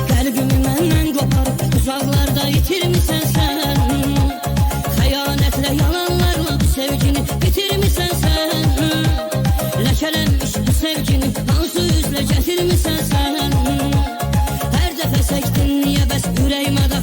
Qəlbimi məndən qoparıb uzaqlarda itirmisən sən. Xəyanətlə, yalanlarla bu sevgini bitirmisən sən. Ləkələnmiş bu sevgini hansı üzlə gətirmisən sən. Hər dəfə səkdin niyə bəs ürəyimə də